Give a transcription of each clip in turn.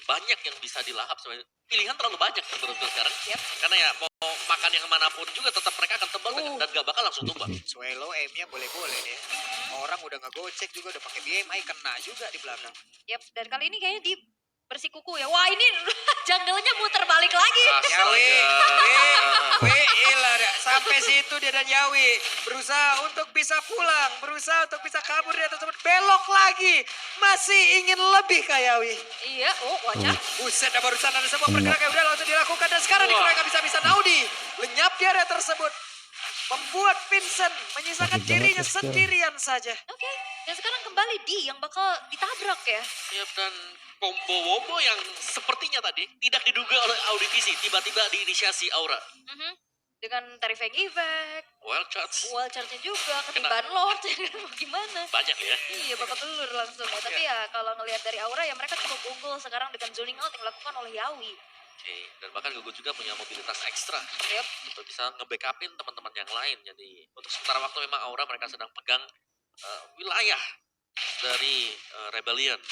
banyak yang bisa dilahap sebenarnya. Pilihan terlalu banyak menurut gue sekarang. Yep. Karena ya mau makan yang kemanapun juga tetap mereka akan tebal dan gak bakal langsung tumbang. Swallow aimnya boleh-boleh nih. Orang udah ngegocek juga, udah pakai BMI, kena juga di belakang. Yep, dan kali ini kayaknya di bersikuku ya. Wah ini jungle-nya muter balik lagi. Yawi, sampai situ dia dan Yawi berusaha untuk bisa pulang, berusaha untuk bisa kabur dia tersebut, belok lagi, masih ingin lebih Kak Yawi. Iya, wajar. Buset, barusan ada sebuah pergerakan yang udah langsung dilakukan dan sekarang dikeroyok bisa Naudi, lenyap di area tersebut, membuat Vincent menyisakan dirinya sendirian saja. Oke, dan sekarang kembali Di yang bakal ditabrak ya. Ya, dan combo wombo yang sepertinya tadi tidak diduga oleh Auditisi, tiba-tiba diinisiasi Aura. Dengan Terrifying Effect, Wild charge-nya juga, ketiban Lord, mau gimana? Banyak ya. Iya, babak belur langsung ya. Tapi ya kalau ngelihat dari Aura ya mereka cukup unggul sekarang dengan zoning out yang dilakukan oleh Yawi. Oke, dan bahkan Gugu juga punya mobilitas ekstra. Yep. Untuk bisa nge-backupin teman-teman yang lain. Jadi untuk sementara waktu memang Aura mereka sedang pegang wilayah dari Rebellion.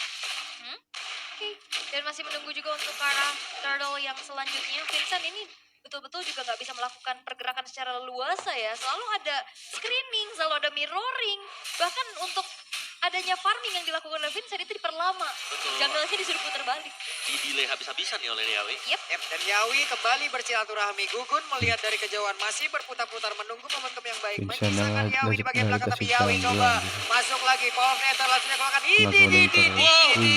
Oke, dan masih menunggu juga untuk arah turtle yang selanjutnya. Vincent ini betul-betul juga nggak bisa melakukan pergerakan secara leluasa ya. Selalu ada screening, selalu ada mirroring. Bahkan untuk adanya farming yang dilakukan oleh Vincent itu diperlama. Jungle-nya disuruh putar balik. Di-delay habis-habisan ya oleh Yawi. Yep. Dan Yawi kembali bersilaturahmi. Gugun melihat dari kejauhan masih berputar-putar menunggu momentum yang baik. Menyisakan Yawi di bagian belakang tapi Yawi coba masuk lagi. Power Nether langsung dikeluarkan. Ini.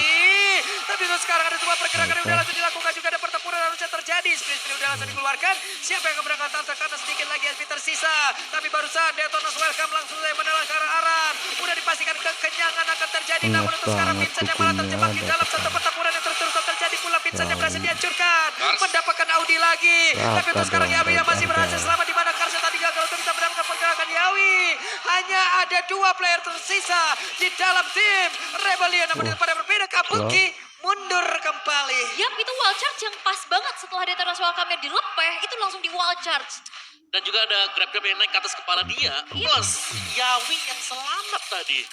Tapi terus sekarang ada sebuah pergerakan yang udah langsung dilakukan juga, ada pertempuran harusnya terjadi. Sprint udah langsung dikeluarkan. Siapa yang keberangkatan terkena sedikit lagi yang tersisa. Tapi barusan Detonas welcome langsung saya menelan ke arah Aran. Udah dipastikan kekenyangan akan terjadi. Namun untuk sekarang Vincent yang malah terjebak di dalam satu pertempuran yang terus terjadi pula. Vincent yang berhasil dihancurkan. Mendapatkan Audi lagi. Tapi untuk sekarang Yawi yang masih berhasil selamat di mana Karsnya tadi gagal untuk bisa mendapatkan pergerakan Yawi. Hanya ada 2 player tersisa di dalam tim Rebellion. Namun pada berbeda Kabuki mundur kembali. Yap, itu wall charge yang pas banget setelah Detonas welcome-nya dilepeh, itu langsung di wall charge. Dan juga ada grab-grab yang naik ke atas kepala dia. Plus Yawi yang selamat tadi.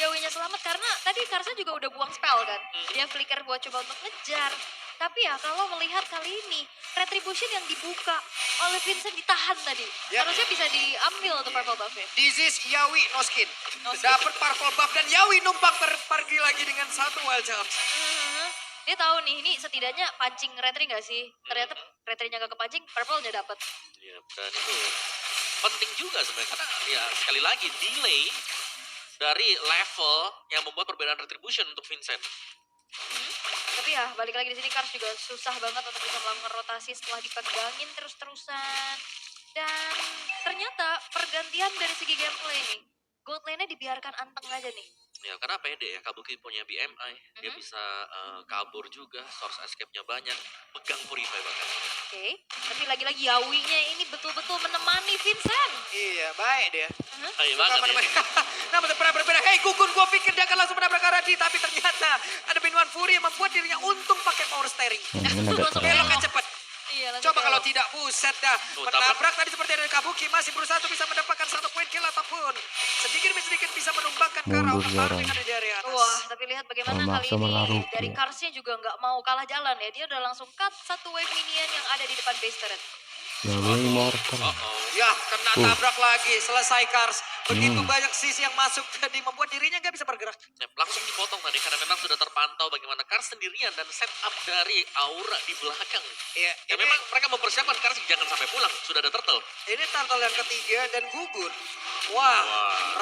Yawinya selamat karena tadi Karsnya juga udah buang spell kan. Dia flicker buat coba untuk ngejar. Tapi ya kalau melihat kali ini retribution yang dibuka oleh Vincent ditahan tadi. Harusnya bisa diambil untuk purple buff-nya. This is Yawi no skin. Dapat purple buff dan Yawi numpang pergi lagi dengan satu wild charge. Dia tahu nih, ini setidaknya pancing retri gak sih? Ternyata retrinya gak kepancing, purple-nya dapat. Iya, dan itu penting juga sebenarnya karena ya sekali lagi delay dari level yang membuat perbedaan retribution untuk Vincent. Tapi ya balik lagi di sini Kars juga susah banget untuk bisa melakukan rotasi setelah dipegangin terus-terusan. Dan ternyata pergantian dari segi gameplay nih, gold lane-nya dibiarkan anteng aja nih. Ya karena pede ya, Kabuki punya BMI, dia bisa kabur juga, source escape-nya banyak, pegang Purify bahkan. Oke, tapi lagi-lagi Yawi-nya ini betul-betul menemani Vincent. Iya, baik dia. Ayo banget ya. Namun berbeda. Hei Gugun, gua pikir dia akan langsung menabrak Aradi, tapi ternyata ada Binwan Fury yang membuat dirinya untung pakai power steering. Beloknya cepat. Iya, coba kalau tidak, buset dah. Menabrak tadi seperti dari Kabuki, masih berusaha untuk bisa mendapatkan 1 poin kill ataupun sedikit demi sedikit bisa menumbangkan ke arah baru yang ada di area atas. Wah, tapi lihat bagaimana kali ini dari Karsnya juga nggak mau kalah jalan ya. Dia udah langsung cut 1 wave minion yang ada di depan base turret. Ya, kena tabrak lagi. Selesai Kars. Begitu banyak sisi yang masuk jadi membuat dirinya nggak bisa bergerak. Ya, langsung dipotong tadi karena memang sudah terpantau bagaimana Kars sendirian dan setup dari Aura di belakang. Iya, ya memang mereka mempersiapkan Kars jangan sampai pulang. Sudah ada turtle. Ini turtle yang ketiga dan Gugun. Wah,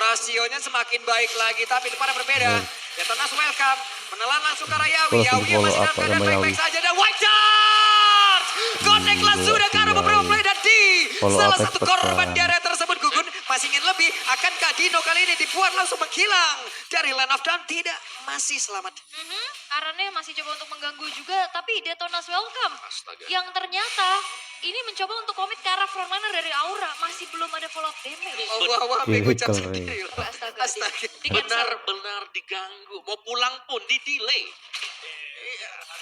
rasionya semakin baik lagi tapi pada berbeda. Detonas welcome, menelan langsung ke arah Yawi. Yawi yang masih dalam keadaan baik-baik saja dan white charge. Connect langsung ke arah beberapa play dan di salah satu korban di area tersebut. Gugun masih ingin lebih. Akankah Dino kali ini dibuat langsung menghilang dari Land of Dawn? Tidak, masih selamat. Arannya masih coba untuk mengganggu juga, tapi Detonas welcome. Astaga. Yang ternyata ini mencoba untuk komit ke arah frontrunner dari Aura, masih belum ada follow up damage. Wah, mengucap sendiri. Astaga. Benar-benar diganggu. Mau pulang pun di delay.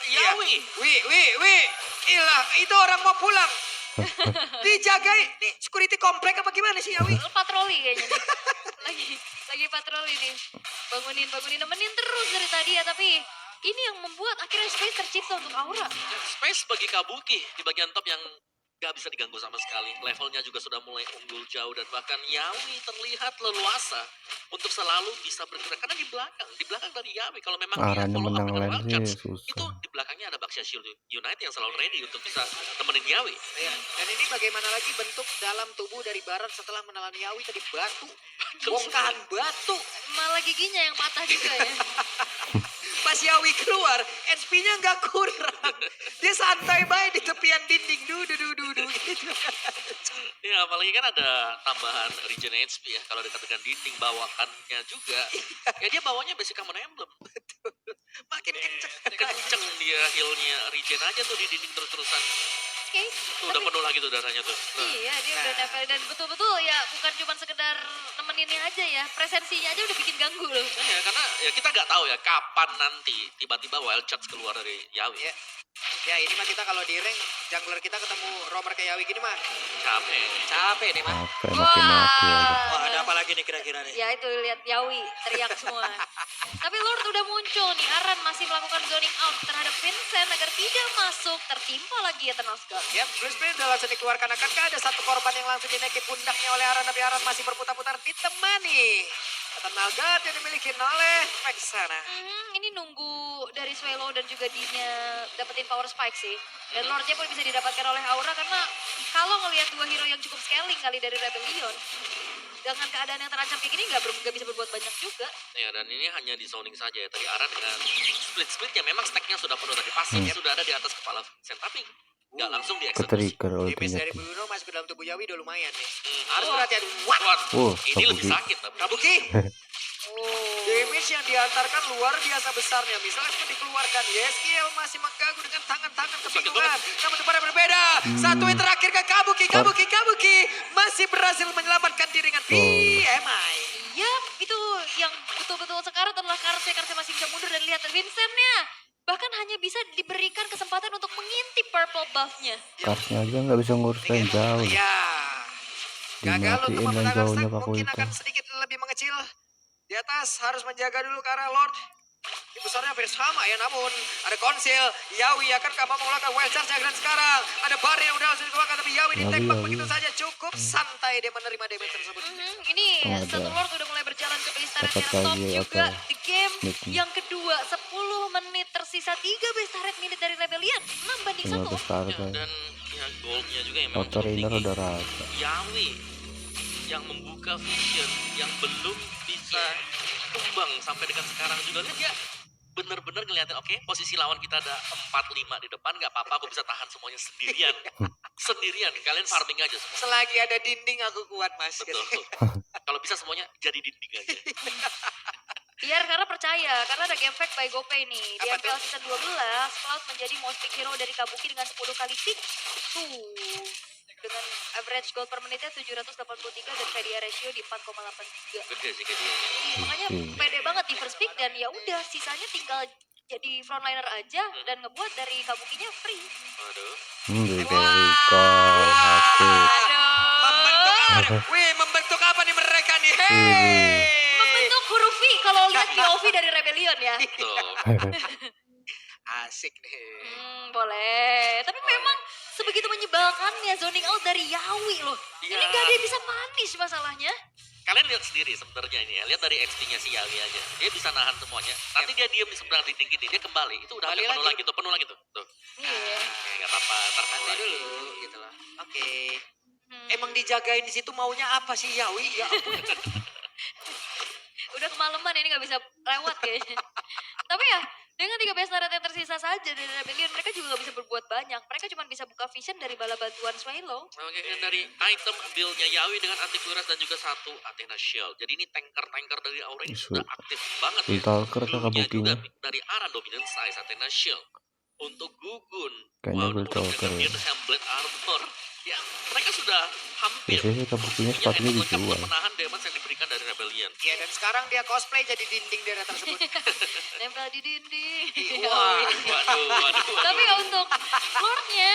Yawi. Wih. Ilah, itu orang mau pulang. Dijagai, nih security komplek apa gimana sih Yawi? Patroli kayaknya nih. lagi patroli nih. Bangunin, nemenin terus dari tadi ya, tapi ini yang membuat akhirnya space tercipta untuk Aura. Space bagi Kabuki di bagian top yang gak bisa diganggu sama sekali. Levelnya juga sudah mulai unggul jauh dan bahkan Yawi terlihat leluasa untuk selalu bisa bergerak karena di belakang dari Yawi kalau memang dia Aranya follow up menang dengan lane Wildcats sih itu susah. di belakangnya ada Baxia Shield United yang selalu ready untuk bisa temenin Yawi. Ya, dan ini bagaimana lagi bentuk dalam tubuh dari Baran setelah menelan Yawi tadi batu. Bongkahan batu. Malah giginya yang patah juga ya. Pas Yawi keluar, SP-nya nggak kurang. Dia santai baik di tepian dinding. Dudu gitu. Ya apalagi kan ada tambahan regen HP ya kalau dekat dengan dinding bawakannya juga. Ya dia bawanya basic common emblem. Makin kenceng. Kenceng dia healnya regen aja tuh di dinding terus-terusan. Oke. Tuh udah penuh lagi tuh darahnya tuh. Nah. Iya, dia udah nempel dan betul-betul ya bukan cuma sekedar nemeninnya aja ya, presensinya aja udah bikin ganggu loh. Ya karena ya kita nggak tahu ya kapan nanti tiba-tiba wild shots keluar dari Yawi. Ya. Ya ini mah kita kalau di rank jungler kita ketemu roamer kayak Yawi gini mah capek nih mah. Capek maki-maki aja. Wah ada apa lagi nih kira-kira nih? Ya itu lihat Yawi teriak semua. Tapi Lord udah muncul nih, Aran masih melakukan zoning out terhadap Vincent agar tidak masuk, tertimpa lagi Eternal Scar. Ya, Blue Spirit udah langsung dikeluarkan. Akankah ada satu korban yang langsung dinaiki pundaknya oleh Aran, tapi Aran masih berputar-putar ditemani Eternal Guard yang dimiliki oleh Vexana. Ini nunggu dari Swallow dan juga Dinya dapetin power spike sih. Dan Lordnya pun bisa didapatkan oleh Aura karena kalau ngelihat dua hero yang cukup scaling kali dari Rebellion, dengan keadaan yang terancam kayak gini nggak bisa berbuat banyak juga. Ya dan ini hanya di zoning saja ya. Tadi Aran dengan split yang memang stacknya sudah penuh tadi pasif sudah ada di atas kepala Vincent tapi nggak langsung dieksekusi. Ketrigger Damage dari ultinya. Bruno masuk ke dalam tubuh Yawi udah lumayan nih. Harus Oh. berhati-hati. Wah, Wah, ini lebih Kabuki. sakit tapi. Kabuki. Oh. Damage yang diantarkan luar biasa besarnya. Misalnya pun dikeluarkan. Yeskiel masih mengganggu dengan tangan-tangan kebingungan. Namun itu pada berbeda. Satu yang terakhir ke Kabuki. Masih berhasil menyelamatkan diri dengan PMI. Iya, itu yang betul-betul sekarat adalah Karsnya masih bisa mundur dan lihat Vincentnya. Bahkan hanya bisa diberikan kesempatan untuk mengintip purple buff-nya. Karsnya aja nggak bisa ngurus yang jauh. Ya. Gagal untuk Dimatiin yang memenangkan jauhnya stack. Mungkin Kabuki. akan sedikit lebih mengecil. Di atas harus menjaga dulu karena Lord. Ini besarnya hampir sama ya, namun ada konsil. Yawi akankah mau mengeluarkan wild charge dan sekarang ada bar yang udah langsung dikeluarkan tapi Yawi ditembak Yawi. begitu saja cukup santai dia menerima damage tersebut. Ini Ada. satu Lord udah mulai berjalan ke base turret Dapat yang top lagi juga apa? di game Nicknya. yang kedua. 10 menit tersisa 3 base turret minute dari Rebellion. 6 banding 1. Tinggal besar Ya, kan. dan ya goldnya juga yang memang Outer cukup inner tinggi. udah rata. Yawi yang membuka vision yang belum bisa tumbang sampai dengan sekarang juga lihat dia bener-bener ngeliatin oke posisi lawan kita ada 4-5 di depan nggak apa-apa aku bisa tahan semuanya sendirian sendirian kalian farming aja semua Selagi ada dinding aku kuat mas. betul kalau bisa semuanya jadi dinding aja Biar karena percaya, karena ada game fact by GoPay nih. Di Apa MPL season 12, Cloud menjadi most pick hero dari Kabuki dengan 10 kali pick. Dengan average gold per menitnya 783 dan KDA ratio di 4,83. gede sih dia Makanya pede banget di first pick dan ya udah sisanya tinggal jadi frontliner aja dan ngebuat dari Kabukinya free. aduh Rico. Asik. Membentuk apa nih? Wih membentuk apa nih mereka nih? Hei. Membentuk huruf V kalau lihat POV dari Rebellion ya. tuh Asik nih. Boleh. Tapi memang sebegitu menyebalkannya zoning out dari Yawi loh. Ini Iya. gak ada yang bisa punish masalahnya. kalian lihat sendiri sebenarnya ini ya lihat dari XP-nya si Yawi aja dia bisa nahan semuanya nanti dia diam di seberang dinding gini dia kembali itu udah Kembali hampir lagi. penuh lagi tuh Iya. ya nggak apa-apa ntar penuh Nanti lagi dulu gitu loh. Oke. Emang dijagain di situ maunya apa sih Yawi? Ya ampun. Udah kemalaman ini gak bisa lewat kayaknya. Tapi ya dengan 3 base turret yang tersisa saja dari Rebellion mereka juga gak bisa berbuat banyak. Mereka cuma bisa buka vision dari bala bantuan Swallow. Oke, dan dari item build-nya Yawi dengan antivirus dan juga satu Athena Shield. Jadi ini tanker-tanker dari Aura ini Isu. sudah aktif banget ya. Stalker ke Dulunya juga Kabukinya. dari Aran dominant size Athena Shield. Untuk Gugun, Kayaknya waduh, Stalker dengan ya. Mirror Hamlet Armor. Ya, mereka sudah hampir Biasanya Kabukinya punya sepatunya efek lengkap dijual. buat menahan damage yang diberikan dari Rebellion. Ya dan sekarang dia cosplay jadi dinding daerah tersebut. Nempel di dinding. Wah. Waduh. Tapi ya untuk Lordnya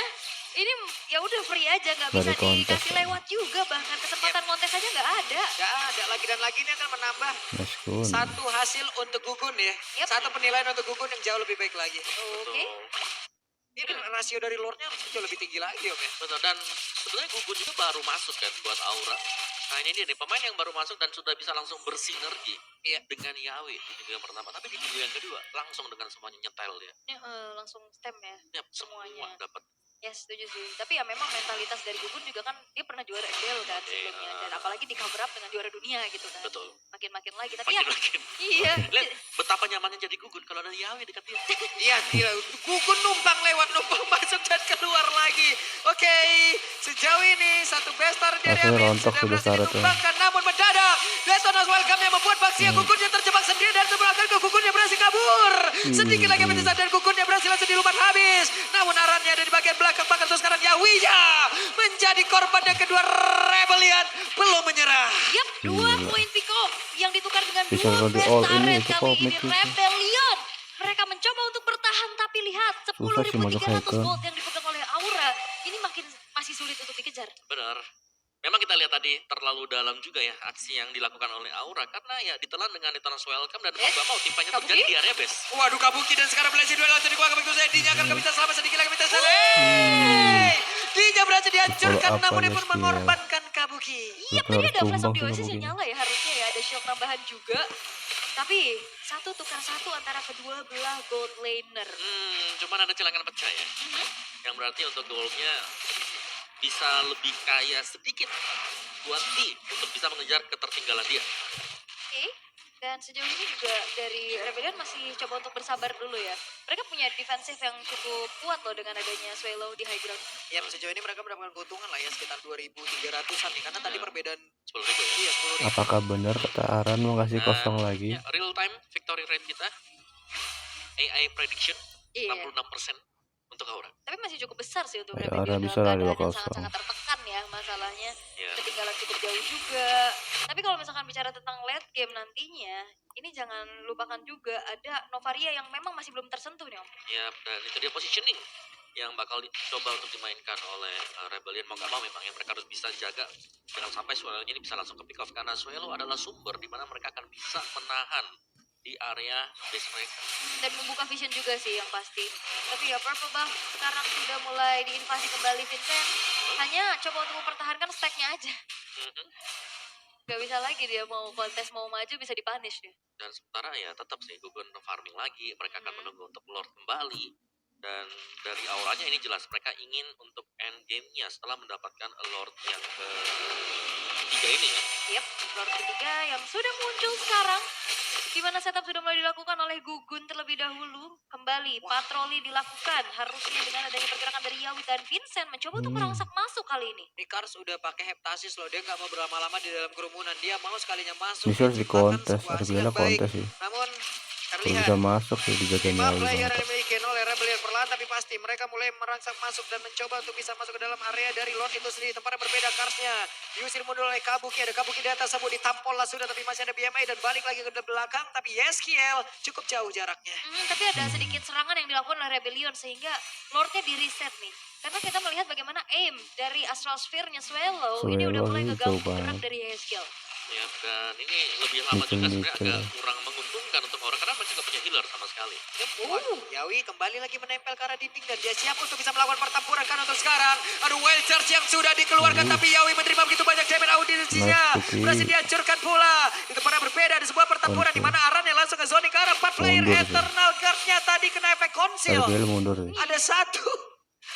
Ini ya udah free aja, nggak Nggak bisa ada kontes, dikasih kan? lewat juga, bahkan kesempatan kontes aja nggak ada. Gak ada lagi dan lagi, ini akan menambah Meskun. satu hasil untuk Gugun ya. Yep. Satu penilaian untuk Gugun yang jauh lebih baik lagi. Oke. Ini kan rasio dari Lordnya harus jauh lebih tinggi lagi Om ya. Betul, dan sebenarnya Gugun juga baru masuk kan buat Aura. Nah ini dia nih, pemain yang baru masuk dan sudah bisa langsung bersinergi dengan Yawi di minggu yang pertama. Tapi di minggu yang kedua langsung dengan semuanya nyetel dia. Ini langsung stem ya. Yap, semuanya Semuanya. dapat. Ya setuju sih. Tapi ya memang mentalitas dari Gugun juga kan dia pernah juara EDL kan sebelumnya. Dan apalagi di cover up dengan juara dunia gitu kan. Betul. Makin-makin lagi. Tapi ya Makin-makin. iya. Lihat betapa nyamannya jadi Gugun kalau ada Yawi dekat dia. Iya, Gugun numpang masuk dan keluar lagi. Oke, sejauh ini satu bestar dari Rasanya Amin rontok sudah sudah berhasil syarat ya. ditumbangkan. Namun mendadak, Destonas welcome yang membuat Baxia Gugun yang terjebak sendiri dan seberangkan ke Gugun yang berhasil kabur. Sedikit lagi mendesak dan Gugun yang berhasil langsung dilumat habis. Namun arannya ada di bagian belakang, bahkan terus sekarang Yawiya menjadi korban yang kedua. Rebellion belum menyerah. Yap, 2 poin pick off yang ditukar dengan Bisa 2 ganti best all ini, turret itu kali ini komik itu. Rebellion. Mereka mencoba untuk bertahan tapi lihat Susah sih masuk 10.300 hacker. gold yang dipegang oleh Aura. Ini masih sulit untuk dikejar. Benar. Memang kita lihat tadi terlalu dalam juga ya aksi yang dilakukan oleh Aura karena ya ditelan dengan Eternal Welcome dan mau gak mau timpanya Kabuki? terjadi di area base. Waduh, Kabuki dan sekarang Blazing Duel langsung dikeluarkan begitu saja. Dinya akan bisa selamat sedikit lagi minta Dinya berhasil dihancurkan Kalau namun dia apanya pun skill? mengorbankan Kabuki. Iya, Itu tadi harus ada flash of tumbang the sih Oasis yang Kabuki. nyala ya harusnya ya. Ada shield tambahan juga. Tapi satu tukar satu antara kedua belah gold laner. Cuman ada celangan pecah ya. Yang berarti untuk goldnya bisa lebih kaya sedikit buat T untuk bisa mengejar ketertinggalan dia. Oke. Dan sejauh ini juga dari Rebellion masih coba untuk bersabar dulu ya. Mereka punya defensif yang cukup kuat loh dengan adanya Swallow di high ground. Ya, sejauh ini mereka mendapatkan keuntungan lah ya sekitar 2.300-an nih. Karena tadi perbedaan 10.000 ya. iya 10.000. Apakah benar kata Aran mau kasih kosong lagi? Ya, real time victory rate kita AI prediction Iya. 66% untuk Aura. Tapi masih cukup besar sih untuk Ya, Rebellion Aura dalam bisa lah keadaan yang 2-0. sangat-sangat tertekan ya masalahnya. Ya. Ketinggalan cukup jauh juga. Tapi kalau misalkan bicara tentang late game nantinya, ini jangan lupakan juga ada Novaria yang memang masih belum tersentuh nih Om. Ya, dan itu dia positioning yang bakal dicoba untuk dimainkan oleh Rebellion. Mau gak mau memang ya mereka harus bisa jaga jangan sampai Swallow ini bisa langsung ke pick off karena Swallow adalah sumber di mana mereka akan bisa menahan di area base mereka. Dan membuka vision juga sih yang pasti. Tapi ya Purple Buff sekarang sudah mulai diinvasi kembali Vincent. Hanya coba untuk mempertahankan stacknya aja. Gak bisa lagi dia mau kontes mau maju bisa dipunish dia. Dan sementara ya tetap sih Gugun farming lagi, mereka akan menunggu untuk Lord kembali. Dan dari auranya ini jelas mereka ingin untuk end game-nya setelah mendapatkan Lord yang ketiga ini ya. Yep, Lord ketiga yang sudah muncul sekarang. Di mana setup sudah mulai dilakukan oleh Gugun terlebih dahulu. Kembali patroli dilakukan. Harusnya dengan adanya pergerakan dari Yawi dan Vincent mencoba untuk merangsak masuk kali ini. Ini Kars udah pakai heptasis loh. Dia nggak mau berlama-lama di dalam kerumunan. Dia mau sekalinya masuk. Ini harus menciptakan dikontes, sebuah harus hasil yang bela baik. kontes sih. Namun Kalau terlihat bisa masuk sih dijagain 5 Yawi player banget. yang dimiliki oleh Rebellion perlahan tapi pasti mereka mulai merangsek masuk dan mencoba untuk bisa masuk ke dalam area dari Lord itu sendiri. Tempatnya berbeda Karsnya diusir mundur oleh Kabuki. Ada Kabuki di atas sebut ditampol lah sudah tapi masih ada BMA dan balik lagi ke belakang. Tapi Yeskiel cukup jauh jaraknya. Tapi ada sedikit serangan yang dilakukan oleh Rebellion sehingga Lordnya di reset nih. Karena kita melihat bagaimana aim dari Astral Sphere-nya Swallow ini udah mulai Swallow ngeganggu itu gerak banget. dari Yeskiel. Ya, dan ini lebih lama juga sebenarnya Mikir-mikir. agak kurang menguntungkan untuk orang karena mereka nggak punya healer sama sekali. Yawi kembali lagi menempel ke arah dinding dan dia siap untuk bisa melakukan pertempuran kan untuk sekarang. Aduh, wild charge yang sudah dikeluarkan tapi Yawi menerima begitu banyak damage audiensinya. Nice, Cookie. Berhasil dihancurkan pula. Itu pernah berbeda di sebuah pertempuran di mana Aran yang langsung ke zoning ke arah 4 player Mundur sih. Eternal Guard-nya tadi kena efek konsil. RBL mundur sih. Ada satu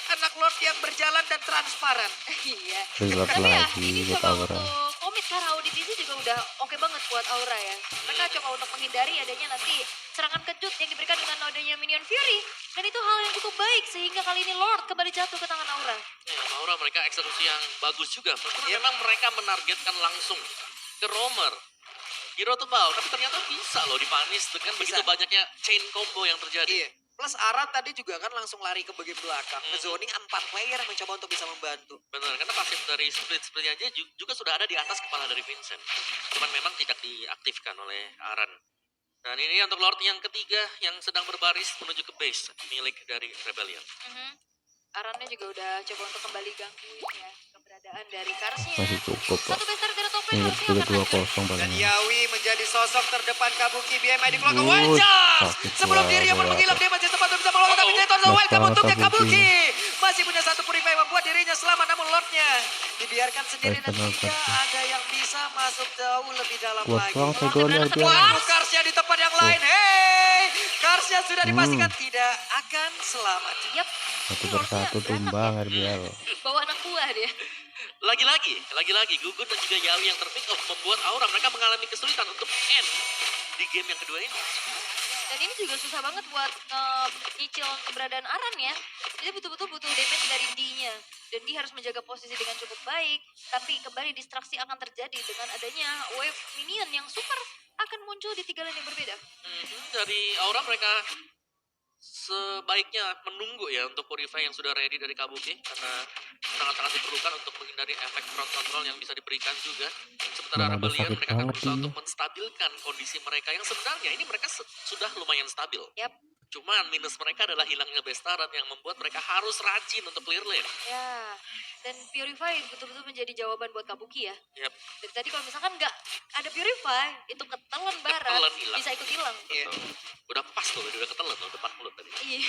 anak Lord yang berjalan dan transparan. Iya. Reload Tapi ya lagi ini buat coba Aura. untuk komit karena audisi juga udah oke banget buat Aura ya. Mereka coba untuk menghindari adanya nanti serangan kejut yang diberikan dengan adanya Minion Fury. Dan itu hal yang cukup baik sehingga kali ini Lord kembali jatuh ke tangan Aura. Ya, Aura mereka eksekusi yang bagus juga. Memang mereka menargetkan langsung ke Roamer. Hero tebal, tapi ternyata bisa loh dipanis dengan begitu banyaknya chain combo yang terjadi. Iya. Plus Aran tadi juga kan langsung lari ke bagian belakang. Ke zoning 4 player yang mencoba untuk bisa membantu. Benar, karena pasif dari split-splitnya aja juga sudah ada di atas kepala dari Vincent. Cuman memang tidak diaktifkan oleh Aran. Dan ini untuk Lord yang ketiga yang sedang berbaris menuju ke base milik dari Rebellion. Arannya juga udah coba untuk kembali gangguin ya keberadaan dari Karsnya. Masih cukup kok. Satu besar dari top lane Ini harusnya udah akan hancur. 2-0 Dan paling. Yawi menjadi sosok terdepan Kabuki BMI di keluarga Wuh, Wajah. sakit Sebelum banget dirinya pun ya. menghilang, dia masih sempat bisa melawan tapi Dayton Nice welcome banget untuknya Kabuki. Kabuki. Masih punya satu purify yang membuat dirinya selamat, namun Lordnya dibiarkan sendiri dan Nice tidak banget. ada yang bisa masuk jauh lebih dalam Kuat lagi. banget Lordnya jagoannya beranak dia. Wah, Karsnya di tempat yang lain. Hey, Karsnya sudah dipastikan tidak akan selamat. Yap. Satu Lordnya persatu beranak tumbang ya. RBL. Bawa anak buah dia. Lagi-lagi Gugun dan juga Yawi yang terpick off membuat Aura mereka mengalami kesulitan untuk end di game yang kedua ini. Dan ini juga susah banget buat nyicil keberadaan Aran ya. Dia betul-betul butuh damage dari D-nya. Dan dia harus menjaga posisi dengan cukup baik. Tapi kembali distraksi akan terjadi dengan adanya wave minion yang super akan muncul di 3 lane yang berbeda. Dari Aura mereka sebaiknya menunggu ya untuk purify yang sudah ready dari Kabuki karena sangat-sangat diperlukan untuk menghindari efek crowd control yang bisa diberikan juga. Sementara Mana ada Rebellion sakit mereka akan banget berusaha ini. untuk menstabilkan kondisi mereka yang sebenarnya ini mereka sudah lumayan stabil. Yap. Cuman minus mereka adalah hilangnya Bestarat yang membuat mereka harus rajin untuk clear lane. Ya. Dan Purify betul-betul menjadi jawaban buat Kabuki ya. Yap. Dari tadi kalau misalkan nggak ada Purify, itu ketelan barat, Ketelan hilang. bisa ikut hilang. Iya. Betul. Udah pas tuh, udah ketelan tuh depan mulut tadi. Iya.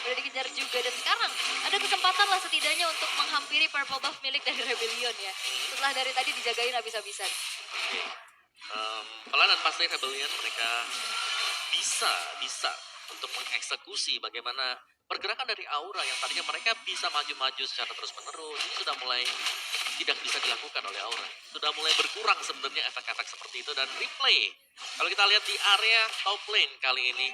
Udah dikejar juga dan sekarang ada kesempatan lah setidaknya untuk menghampiri purple buff milik dari Rebellion ya. Setelah dari tadi dijagain habis-habisan. Pelan dan pasti Rebellion mereka bisa untuk mengeksekusi bagaimana pergerakan dari Aura yang tadinya mereka bisa maju-maju secara terus-menerus ini sudah mulai tidak bisa dilakukan oleh Aura. Sudah mulai berkurang sebenarnya efek-efek seperti itu dan replay. Kalau kita lihat di area top lane kali ini,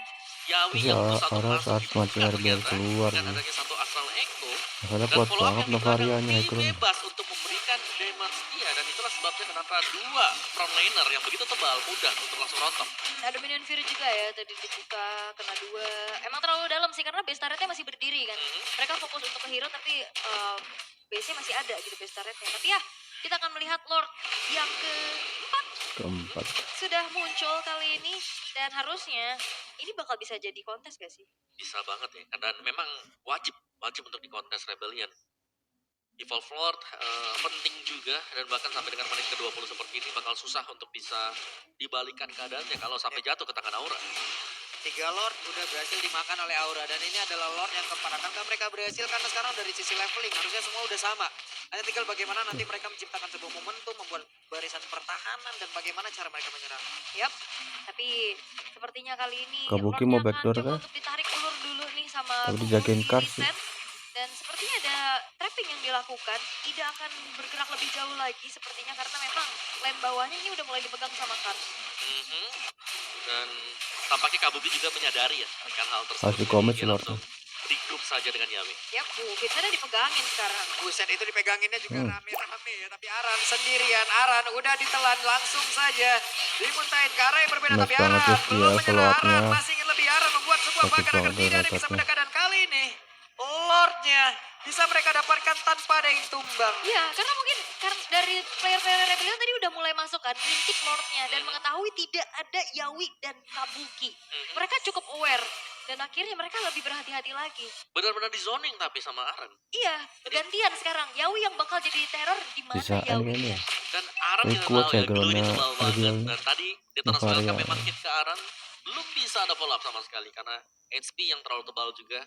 Yawi Iya, yang satu Aura masuk saat dibuka mancing RBL ternyata keluar dengan nih. adanya satu asal Echo Masalah dan kuat follow up banget yang di belakang Novarianya ini itu. bebas untuk memberikan damage dia dan itulah sebabnya kenapa dua front laner yang begitu tebal mudah untuk langsung rontok. Ada minion Fury juga ya, tadi dibuka, kena 2. Emang terlalu dalam sih, karena base turretnya masih berdiri kan. Mereka fokus untuk ke hero, tapi base-nya masih ada gitu base turretnya. Tapi ya, kita akan melihat Lord yang Keempat. sudah muncul kali ini. Dan harusnya, ini bakal bisa jadi kontes gak sih? Bisa banget ya, dan memang wajib untuk dikontes Rebellion. Evolve Lord penting juga dan bahkan sampai dengan menit ke-20 seperti ini bakal susah untuk bisa dibalikan keadaannya kalau sampai jatuh ke tangan Aura. 3 Lord udah berhasil dimakan oleh Aura dan ini adalah Lord yang keempat. Akankah mereka berhasil karena sekarang dari sisi leveling harusnya semua udah sama. Hanya tinggal bagaimana nanti mereka menciptakan sebuah momentum, membuat barisan pertahanan dan bagaimana cara mereka menyerang. Yap, tapi sepertinya kali ini Kabuki Lordnya mau akan backdoor coba kah? untuk ditarik ulur dulu nih sama Tapi Gugun dijagain di Kars sih. reset. Dan sepertinya ada trapping yang dilakukan, tidak akan bergerak lebih jauh lagi sepertinya karena memang lane bawahnya ini udah mulai dipegang sama Kars. Dan tampaknya Kabuki juga menyadari ya akan hal tersebut. Harus di-commit Jadi sih, Lord. langsung regroup saja dengan Yawi. Yap, Vincentnya dipegangin sekarang. Buset itu dipeganginnya juga rame-rame ya. Tapi Aran sendirian. Aran udah ditelan langsung saja. Dimuntahin ke arah yang berbeda. Nice Tapi banget Aran ya, belum dia menyerah. follow-up-nya. Aran masih ingin lebih. Aran membuat sebuah Sakit bakar agar banget tidak ada yang bisa granatnya. mendekat. Dan kali ini Lordnya bisa mereka dapatkan tanpa ada yang tumbang. Iya, karena mungkin karena dari player-player Rebellion tadi udah mulai masuk kan, ngintip Lordnya dan mengetahui tidak ada Yawi dan Kabuki. Mereka cukup aware dan akhirnya mereka lebih berhati-hati lagi. Benar-benar di zoning tapi sama Aran. Iya, gantian sekarang. Yawi yang bakal jadi teror di mana Bisaan Yawi? kan ya. Dan Aran Ini kita kuat tahu ya, Glue ini jagoannya tebal banget. RBL. Dan tadi di Terus Novaria. Welcome memang hit ke Aran. Belum bisa ada follow up sama sekali karena HP yang terlalu tebal juga.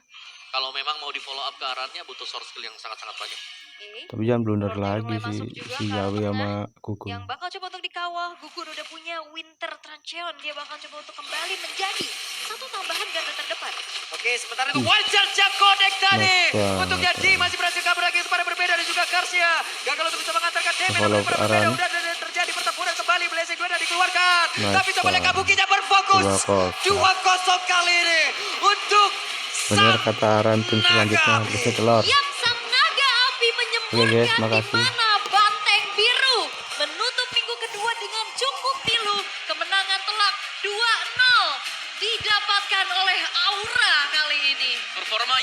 Kalau memang mau di follow up ke Arannya butuh source skill yang sangat-sangat banyak. Tapi jangan blunder Lordnya udah lagi mulai si masuk juga si ke Yawi tengah. sama Gugun. Yang bakal coba untuk dikawal, Gugun udah punya Winter Trancheon. Dia bakal coba untuk kembali menjadi satu tambahan garda terdepan. Oke, sementara itu Wajar Jagodek tadi. Nice banget. Untuk Yaji masih berhasil kabur lagi kepada berbeda dan juga Karsnya. Gagal untuk bisa mengantarkan Demen. Follow Namun ke berbeda Aran. udah terjadi pertempuran kembali. Blessing dua dikeluarkan. Nice Tapi coba lihat banget. Kabukinya berfokus. 2-0 kali ini. Untuk Benar Sang kata Aran, tim selanjutnya Naga. bisa telur. Yang sang naga api Oke menyemburkan guys, di makasih. mana banteng biru menutup minggu kedua dengan cukup pilu. Kemenangan telak 2-0 didapatkan oleh Aura kali ini. Performanya